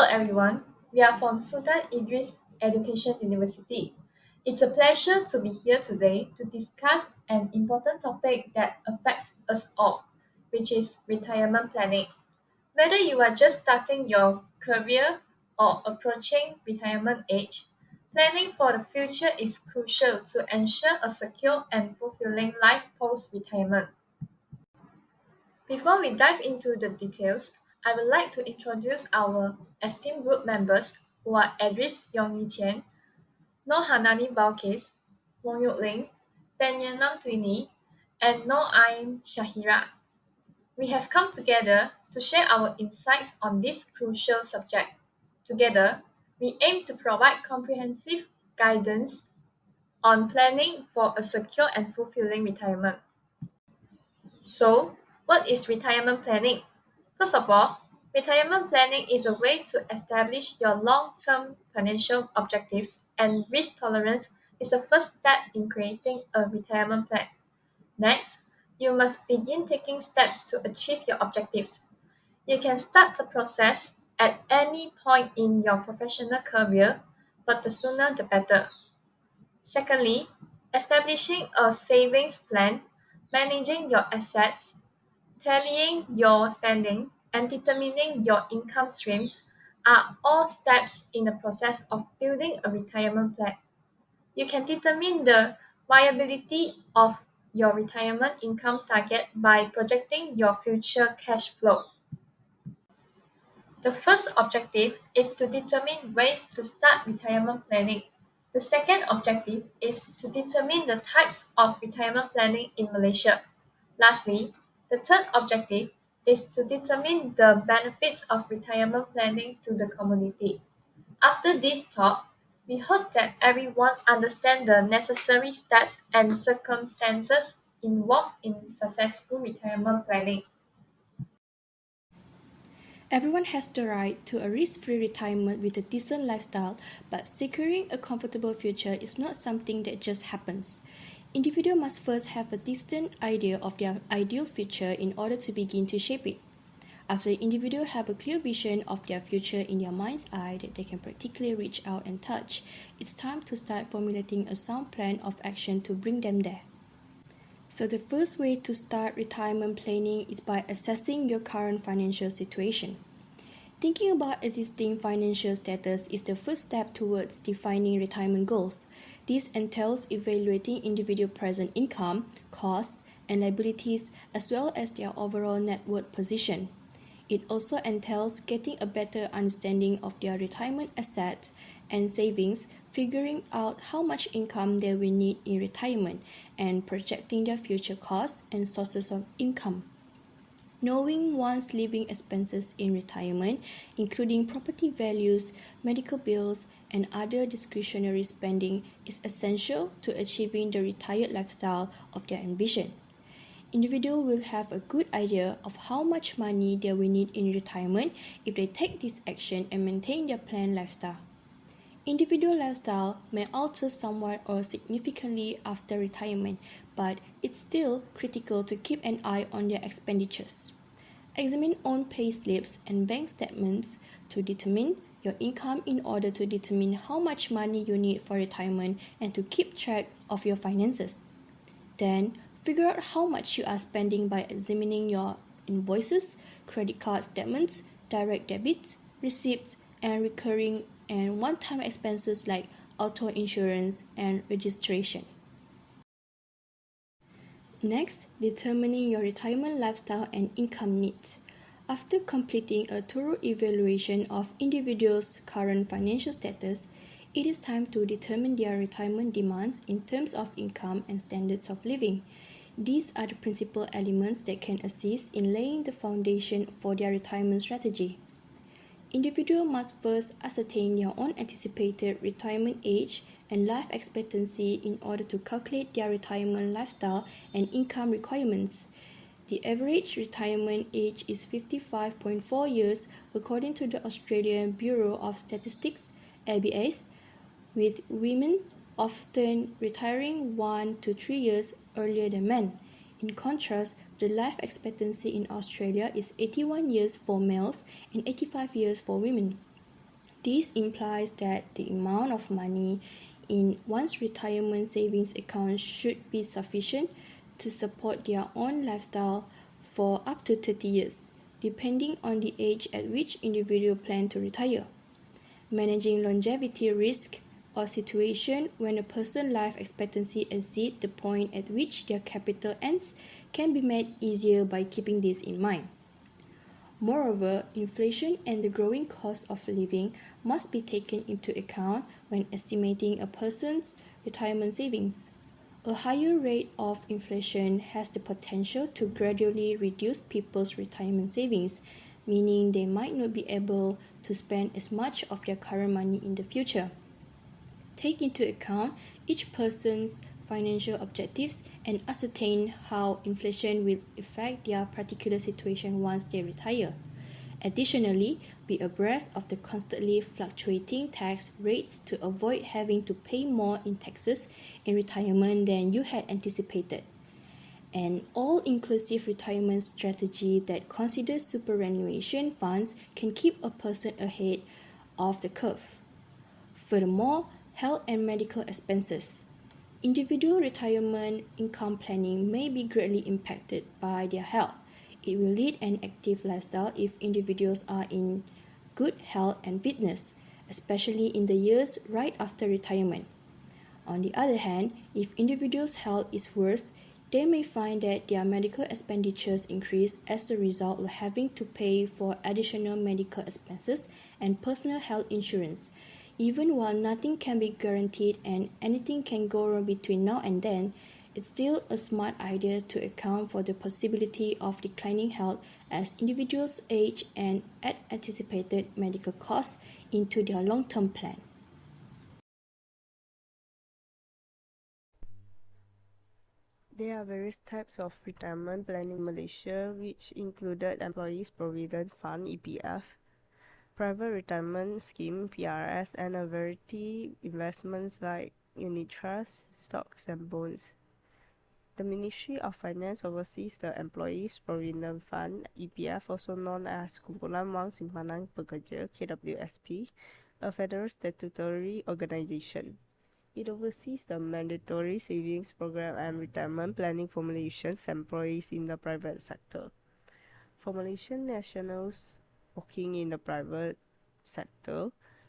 everyone, we are from Sultan Idris Education University. It's a pleasure to be here today to discuss an important topic that affects us all, which is retirement planning. Whether you are just starting your career or approaching retirement age, planning for the future is crucial to ensure a secure and fulfilling life post retirement. Before we dive into the details, I would like to introduce our esteemed group members who are Edris Yong Yiqian, Noor Hanani Balkis, Wong Yuk Ling, Tanyanam Twini, and Noor Ain Shahira. We have come together to share our insights on this crucial subject. Together, we aim to provide comprehensive guidance on planning for a secure and fulfilling retirement. So, what is retirement planning? First of all, retirement planning is a way to establish your long term financial objectives, and risk tolerance is the first step in creating a retirement plan. Next, you must begin taking steps to achieve your objectives. You can start the process at any point in your professional career, but the sooner the better. Secondly, establishing a savings plan, managing your assets, tallying your spending, and determining your income streams are all steps in the process of building a retirement plan. You can determine the viability of your retirement income target by projecting your future cash flow. The first objective is to determine ways to start retirement planning. The second objective is to determine the types of retirement planning in Malaysia. Lastly, the third objective is to determine the benefits of retirement planning to the community. After this talk, we hope that everyone understands the necessary steps and circumstances involved in successful retirement planning. Everyone has the right to a risk-free retirement with a decent lifestyle, but securing a comfortable future is not something that just happens. Individuals must first have a distinct idea of their ideal future in order to begin to shape it. After individuals have a clear vision of their future in their mind's eye that they can practically reach out and touch, it's time to start formulating a sound plan of action to bring them there. So the first way to start retirement planning is by assessing your current financial situation. Thinking about existing financial status is the first step towards defining retirement goals. This entails evaluating individual present income, costs, and liabilities, as well as their overall net worth position. It also entails getting a better understanding of their retirement assets and savings, figuring out how much income they will need in retirement, and projecting their future costs and sources of income. Knowing one's living expenses in retirement, including property values, medical bills, and other discretionary spending, is essential to achieving the retired lifestyle of their ambition. Individuals will have a good idea of how much money they will need in retirement if they take this action and maintain their planned lifestyle. Individual lifestyle may alter somewhat or significantly after retirement, but it's still critical to keep an eye on their expenditures. Examine own pay slips and bank statements to determine your income in order to determine how much money you need for retirement and to keep track of your finances. Then, figure out how much you are spending by examining your invoices, credit card statements, direct debits, receipts, and recurring and one-time expenses like auto insurance and registration. Next, determining your retirement lifestyle and income needs. After completing a thorough evaluation of individuals' current financial status, it is time to determine their retirement demands in terms of income and standards of living. These are the principal elements that can assist in laying the foundation for their retirement strategy. Individuals must first ascertain their own anticipated retirement age and life expectancy in order to calculate their retirement lifestyle and income requirements. The average retirement age is 55.4 years according to the Australian Bureau of Statistics (ABS), with women often retiring 1 to 3 years earlier than men. In contrast, the life expectancy in Australia is 81 years for males and 85 years for women. This implies that the amount of money in one's retirement savings account should be sufficient to support their own lifestyle for up to 30 years, depending on the age at which individuals plan to retire. Managing longevity risk or situation when a person's life expectancy exceeds the point at which their capital ends can be made easier by keeping this in mind. Moreover, inflation and the growing cost of living must be taken into account when estimating a person's retirement savings. A higher rate of inflation has the potential to gradually reduce people's retirement savings, meaning they might not be able to spend as much of their current money in the future. Take into account each person's financial objectives and ascertain how inflation will affect their particular situation once they retire. Additionally, be abreast of the constantly fluctuating tax rates to avoid having to pay more in taxes in retirement than you had anticipated. An all-inclusive retirement strategy that considers superannuation funds can keep a person ahead of the curve. Furthermore, health and medical expenses. Individual retirement income planning may be greatly impacted by their health. It will lead an active lifestyle if individuals are in good health and fitness, especially in the years right after retirement. On the other hand, if individuals' health is worse, they may find that their medical expenditures increase as a result of having to pay for additional medical expenses and personal health insurance. Even while nothing can be guaranteed and anything can go wrong between now and then, it's still a smart idea to account for the possibility of declining health as individuals age and add anticipated medical costs into their long-term plan. There are various types of retirement planning in Malaysia, which included Employees Provident Fund (EPF), Private Retirement Scheme (PRS), and a variety investments like unit trusts, stocks, and bonds. The Ministry of Finance oversees the Employees Provident Fund (EPF), also known as Kumpulan Wang Simpanan Pekerja (KWSP), a federal statutory organization. It oversees the mandatory savings program and retirement planning for Malaysians employees in the private sector. For Malaysian nationals working in the private sector,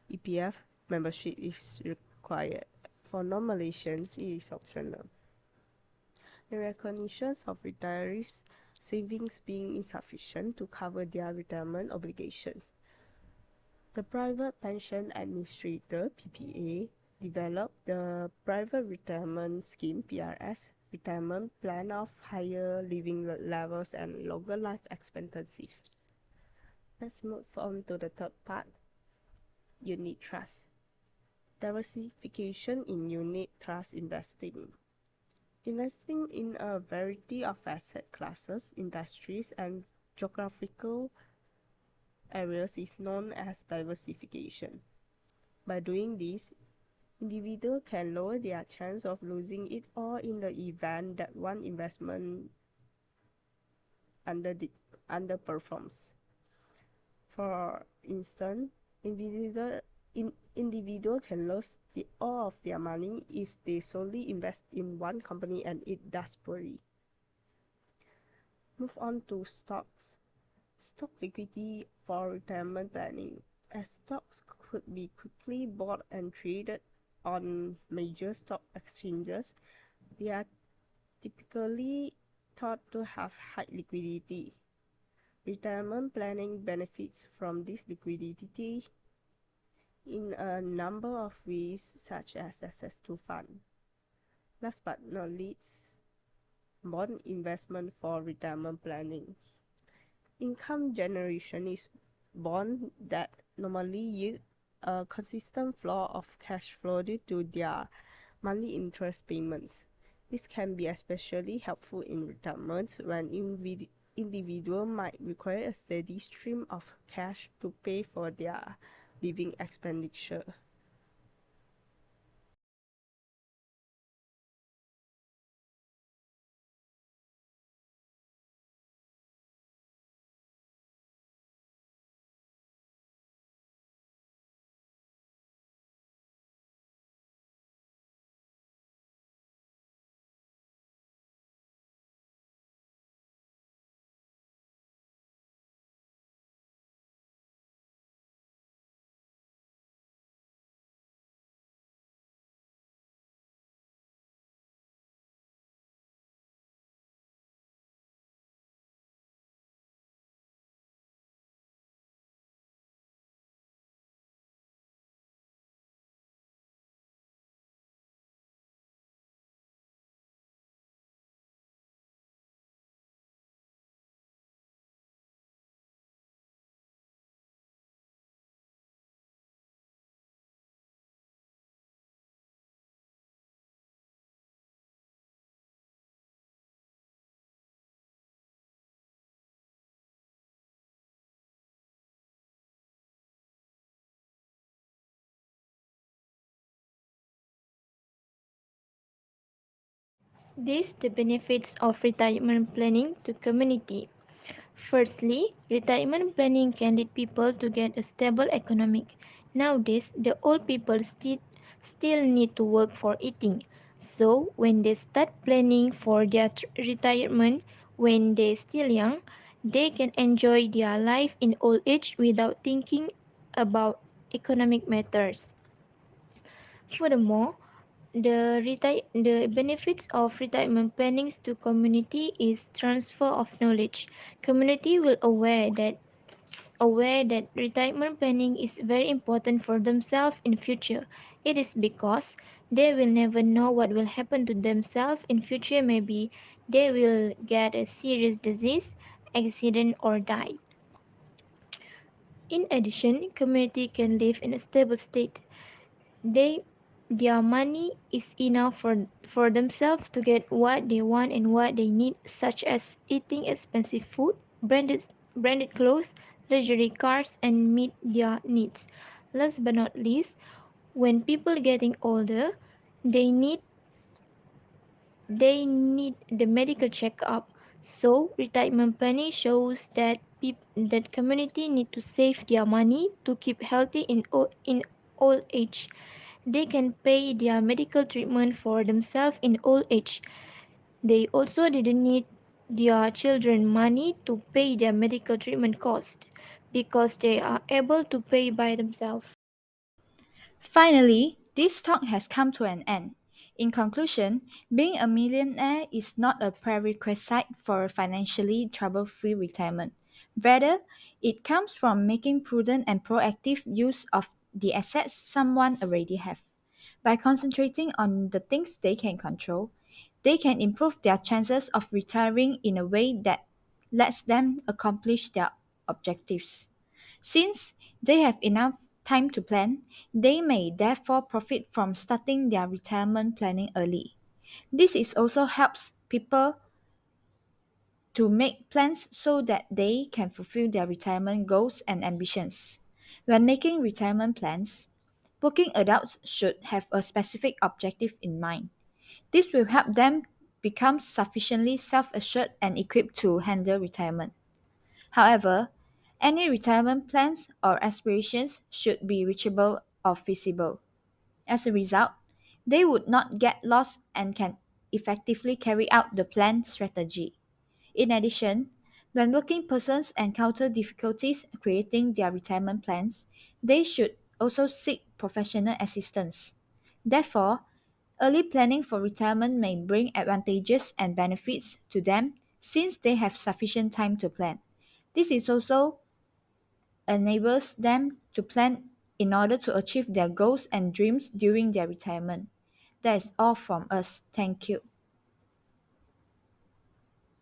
EPF membership is required. For non-Malaysians, it is optional. In recognition of retirees' savings being insufficient to cover their retirement obligations, the Private Pension Administrator (PPA) developed the Private Retirement Scheme (PRS) retirement plan of higher living levels and longer life expectancies. Let's move on to the third part, unit trust. Diversification in unit trust investing. Investing in a variety of asset classes, industries, and geographical areas is known as diversification. By doing this, individuals can lower their chance of losing it all in the event that one investment underperforms. For instance, individual can lose all of their money if they solely invest in one company and it does poorly. Move on to stocks. Stock liquidity for retirement planning. As stocks could be quickly bought and traded on major stock exchanges, they are typically thought to have high liquidity. Retirement planning benefits from this liquidity in a number of ways, such as access to funds. Last but not least, bond investment for retirement planning. Income generation is bonds that normally yield a consistent flow of cash flow due to their monthly interest payments. This can be especially helpful in retirement when individuals might require a steady stream of cash to pay for their living expenditure. These the benefits of retirement planning to community. Firstly, retirement planning can lead people to get a stable economic. Nowadays, the old people still need to work for eating. So, when they start planning for their retirement when they're still young, they can enjoy their life in old age without thinking about economic matters. Furthermore, the benefits of retirement planning to community is transfer of knowledge. Community will aware that retirement planning is very important for themselves in future. It is because they will never know what will happen to themselves in future. Maybe they will get a serious disease, accident or die. In addition, community can live in a stable state. They their money is enough for themselves to get what they want and what they need, such as eating expensive food, branded clothes, luxury cars, and meet their needs. Last but not least, when people getting older, they need they need the medical checkup. So retirement planning shows that that community need to save their money to keep healthy in old age. They can pay their medical treatment for themselves in old age. They also didn't need their children money to pay their medical treatment cost because they are able to pay by themselves. Finally, this talk has come to an end. In conclusion, being a millionaire is not a prerequisite for a financially trouble free retirement. Rather, it comes from making prudent and proactive use of the assets someone already have. By concentrating on the things they can control, they can improve their chances of retiring in a way that lets them accomplish their objectives. Since they have enough time to plan, they may therefore profit from starting their retirement planning early. This is also helps people to make plans so that they can fulfill their retirement goals and ambitions. When making retirement plans, working adults should have a specific objective in mind. This will help them become sufficiently self assured and equipped to handle retirement. However, any retirement plans or aspirations should be reachable or feasible. As a result, they would not get lost and can effectively carry out the planned strategy. In addition, when working persons encounter difficulties creating their retirement plans, they should also seek professional assistance. Therefore, early planning for retirement may bring advantages and benefits to them since they have sufficient time to plan. This is also enables them to plan in order to achieve their goals and dreams during their retirement. That is all from us. Thank you.